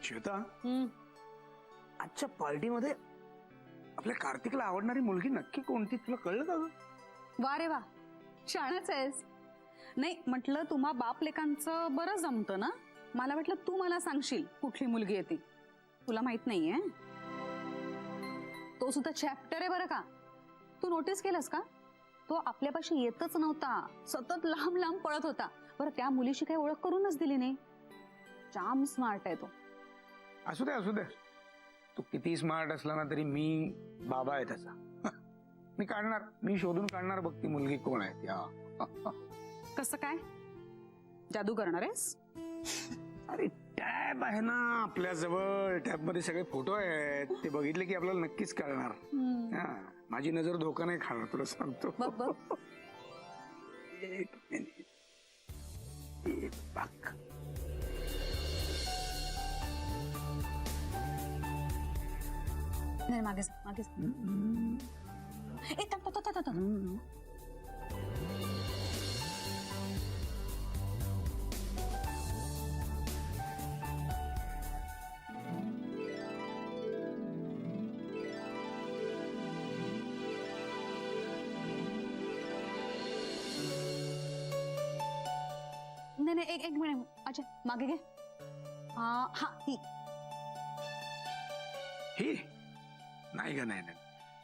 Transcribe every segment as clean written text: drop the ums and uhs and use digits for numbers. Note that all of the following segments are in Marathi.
श्वेता, आजच्या पार्टीमध्ये आपल्या कार्तिकला आवडणारी मुलगी नक्की कोणती तुला कळलं का ग? वा रे वा, शाणच आहेस. नाही म्हटलं तुम्हा बाप लेकांचं बरं जमतं ना. मला वाटलं तू मला सांगशील कुठली मुलगी आहे ती. तुला माहित नाहीये. तो सुद्धा चॅप्टर आहे बरं का. तू नोटीस केलंस का? तो आपल्यापाशी येतच नव्हता, सतत लांब लांब पळत होता. बरं त्या मुलीशी काही ओळख करूनच दिली नाही. जाम स्मार्ट आहे तो. असू दे असू दे, तू किती स्मार्ट असला ना तरी मी बाबा आहे त्याचा. मी काढणार, मी शोधून काढणार बघ ती मुलगी कोण आहे त्या. कसं काय? जादू करणार आहेस? अरे टॅब आहे ना आपल्या जवळ, टॅब मध्ये सगळे फोटो आहेत, ते बघितले की आपल्याला नक्कीच कळणार. माझी नजर धोका नाही खाणार तुला सांगतो. बघ बघ. एक मिनिट, एक बघ. नाही मागेच मागेच. नाही नाही, एक एक मिनिट. अच्छा मागे घे. हा ही ही नाही ग, नाही नाही.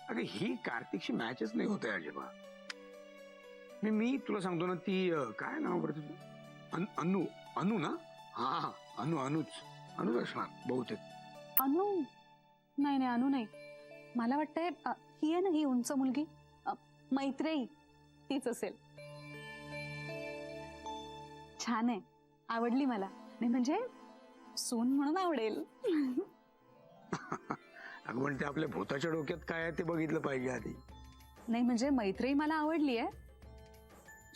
अगं ही कार्तिकशी मॅचच नाही होत आहे अजिबात. मी तुला सांगतो ना, ती काय नाव बरं तुझं? अनु, अनु ना? हा अनुच असणार बहुतेक. अनु? नाही नाही, अनु नाही. मला वाटतंय ही आहे ना, ही उंच मुलगी, मैत्रेयी, तीच असेल. छान आहे, आवडली मला. नाही म्हणजे सून म्हणून आवडेल. अगं पण ते आपल्या भूताच्या डोक्यात काय आहे ते बघितलं पाहिजे आधी. नाही म्हणजे मैत्रेयी मला आवडली आहे.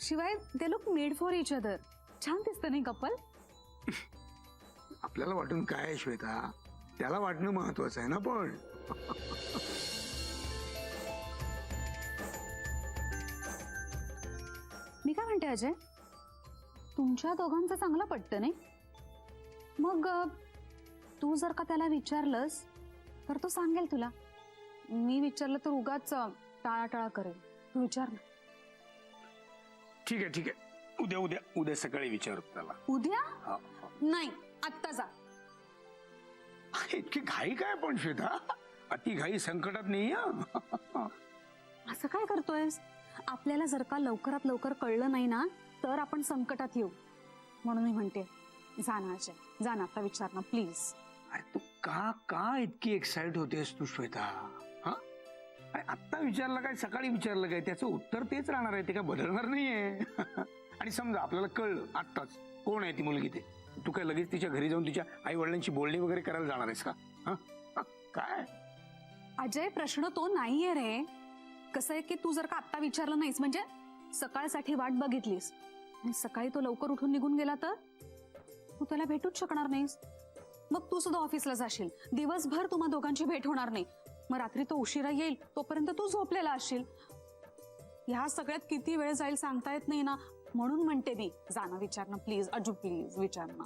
शिवाय ते look made for each other. छान दिसतं नाही कपल? आपल्याला वाटून काय आहे श्वेता, त्याला वाटणं महत्वाचं आहे ना. पण मी काय म्हणते अजय, तुमच्या दोघांचं चांगलं पटतं नाही? मग तू जर का त्याला विचारलंस तर तो सांगेल तुला. मी विचारलं तर उगाच टाळाटाळा करेल. तू विचार ना. ठीक आहे ठीक आहे, उद्या सकाळी विचारू त्याला. उद्या? नाही, आत्ता जा. इतकी घाई काय पण श्वेता? अति घाई संकटात नाही. असं काय करतोयस? आपल्याला जर का लवकरात लवकर कळलं नाही ना तर आपण संकटात येऊ. म्हणून मी म्हणते जा ना अजय, जा ना, आता विचार ना प्लीज. अरे तू का इतकी एक्साइट होतेस तू श्वेता? हा, अरे आत्ता विचारलं काय, सकाळी विचारलं काय, त्याचं उत्तर तेच राहणार आहे, ते काय बदलणार नाहीये. आणि समजा आपल्याला कळलं आत्ताच कोण आहे ती मुलगी, ते तू काय लगेच तिच्या घरी जाऊन तिच्या आई वडिलांची बोलणी वगैरे करायला जाणार आहेस का? काय अजय, प्रश्न तो नाहीये रे. कसं आहे की तू जर का आत्ता विचारलं नाहीस म्हणजे सकाळसाठी वाट बघितलीस आणि सकाळी तो लवकर उठून निघून गेला तर तू त्याला भेटूच शकणार नाहीस. मग तू सुद्धा ऑफिसला जाशील, दिवसभर तुम्हा दोघांची भेट होणार नाही. मग रात्री तो उशिरा येईल, तोपर्यंत तू झोपलेला असशील. ह्या सगळ्यात किती वेळ जाईल सांगता येत नाही ना. म्हणून म्हणते मी, जाना विचार ना प्लीज. अजू प्लीज विचार ना.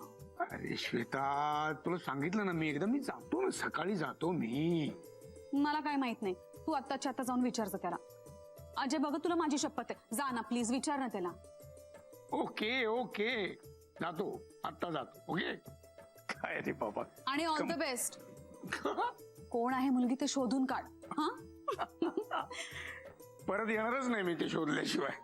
अरे श्वेता, तुला सांगितलं ना मी एकदा, मी जातो ना, सकाळी जातो मी. मला काय माहित नाही, तू आत्ताच्या आता जाऊन विचारचं त्याला. अजय बघ, तुला माझी शपथ आहे, जा ना प्लीज, विचार ना त्याला. ओके ओके, जातो, आत्ता जातो. ओके, काय रे बाबा. आणि ऑल द बेस्ट. कोण आहे मुलगी ते शोधून काढ. हा, परत येणारच नाही मी ते शोधल्याशिवाय.